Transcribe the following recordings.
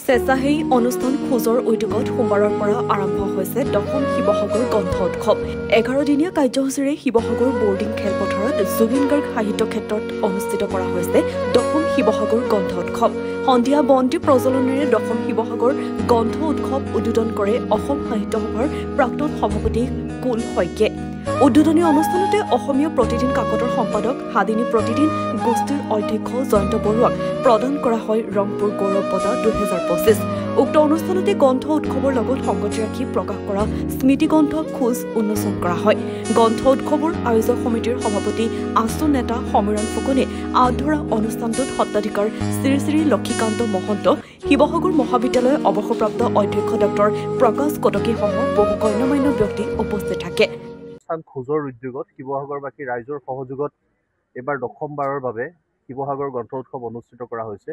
স্বেচ্ছাসেৱী অনুষ্ঠান খোজৰ উদ্যোগত সোমবাৰৰ পৰা আৰম্ভ হৈছে 10ম শিৱসাগৰ গ্ৰন্থ উৎসৱ। 11দিনীয়া কাৰ্যসূচীৰে শিৱসাগৰ বৰ্ডিং খেলপথাৰত জুবিন গাৰ্গ সাহিত্য ক্ষেত্ৰত অনুষ্ঠিত কৰা হৈছে 10ম শিৱসাগৰ গ্ৰন্থ উৎসৱ। সন্ধিয়া বন্তি প্ৰজ্বলনেৰে 10ম শিৱসাগৰ গ্ৰন্থ উৎসৱ উদ্বোধন কৰে অসম সাহিত্য সভাৰ প্ৰাক্তন সভাপতি কুল শইকীয়াই। উদ্বোধনী অনুষ্ঠানতে অসমীয়া প্ৰতিদিন কাকতৰ সম্পাদক হাদিনী প্ৰতিদিন গোষ্ঠীৰ অধ্যক্ষ জয়ন্ত বৰুৱাক প্ৰদান কৰা হয় ৰংপুৰ গৌৰৱ বঁটা 2025। উক্ত অনুষ্ঠানতে গ্ৰন্থ উৎসৱৰ লগত সংগতি ৰাখি প্ৰকাশ কৰা স্মৃতি গ্ৰন্থ খোজ উন্মোচন কৰা হয়। গ্ৰন্থ উৎসৱৰ আয়োজক সমিতিৰ সভাপতি আছু নেতা সমীৰণ ফুকনে আগধৰা অনুষ্ঠানটোত সত্ৰাধিকাৰ শ্ৰী শ্ৰী লক্ষীকান্ত মহন্ত, শিৱসাগৰ মহাবিদ্যালয়ৰ অৱসৰপ্ৰাপ্ত অধ্যক্ষ ডক্টৰ প্ৰকাশ কটকীসহ বহু গণ্যমান্য ব্যক্তি উপস্থিত থাকে। খোজৰ উদ্যোগত শিৱসাগৰবাসী ৰাইজৰ সহযোগত এইবাৰ 10মবাৰৰ বাবে শিৱসাগৰ গ্ৰন্থ উৎসৱ অনুষ্ঠিত কৰা হৈছে।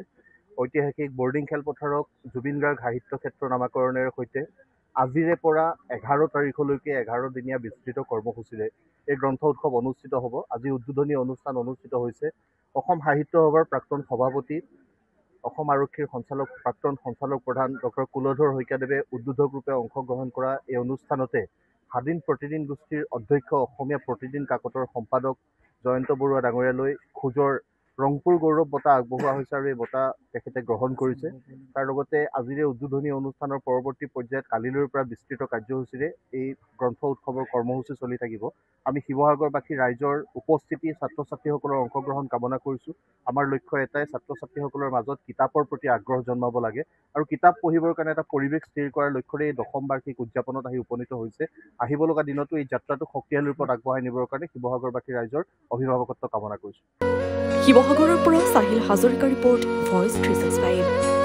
ঐতিহাসিক বৰ্ডিং খেলপথাৰক জুবিন গাৰ্গ সাহিত্য ক্ষেত্ৰ নামাকৰণৰ সৈতে আজিৰে পৰা 11 তাৰিখলৈকে 11দিনীয়া বিস্তৃত কৰ্মসূচীৰে এই গ্ৰন্থ উৎসৱ অনুষ্ঠিত হ'ব। আজি উদ্বোধনী অনুষ্ঠান অনুষ্ঠিত হৈছে। অসম সাহিত্য সভাৰ প্ৰাক্তন সভাপতি, অসম আৰক্ষীৰ প্ৰাক্তন সঞ্চালক প্ৰধান ডক্টৰ কুলধৰ শইকীয়াদেৱে উদ্বোধক ৰূপে অংশগ্ৰহণ কৰা এই অনুষ্ঠানতে হাদিন প্ৰতিদিন গোষ্ঠীৰ অধ্যক্ষ, অসমীয়া প্ৰতিদিন কাকতৰ সম্পাদক জয়ন্ত বৰুৱা ডাঙৰীয়ালৈ খোজৰ ৰংপুৰ গৌৰৱ বঁটা আগবঢ়োৱা হৈছে আৰু এই বঁটা তেখেতে গ্ৰহণ কৰিছে। তাৰ লগতে আজিৰে উদ্বোধনী অনুষ্ঠানৰ পৰৱৰ্তী পৰ্যায়ত কালিলৈৰ পৰা বিস্তৃত কাৰ্যসূচীৰে এই গ্ৰন্থ উৎসৱৰ কৰ্মসূচী চলি থাকিব। আমি শিৱসাগৰবাসী ৰাইজৰ উপস্থিতি, ছাত্ৰ ছাত্ৰীসকলৰ অংশগ্ৰহণ কামনা কৰিছোঁ। আমাৰ লক্ষ্য এটাই, ছাত্ৰ ছাত্ৰীসকলৰ মাজত কিতাপৰ প্ৰতি আগ্ৰহ জন্মাব লাগে আৰু কিতাপ পঢ়িবৰ কাৰণে এটা পৰিৱেশ স্থিৰ কৰাৰ লক্ষ্যৰে এই 10ম বাৰ্ষিক উদযাপনত আহি উপনীত হৈছে। আহিব লগা দিনতো এই যাত্ৰাটো শক্তিশালী ৰূপত আগবঢ়াই নিবৰ কাৰণে শিৱসাগৰবাসী ৰাইজৰ অভিভাৱকত্ব কামনা কৰিছোঁ। শিৱসাগৰৰ পৰা চাহিল হাজৰিকা ৰিপৰ্ট, ভইচ 365।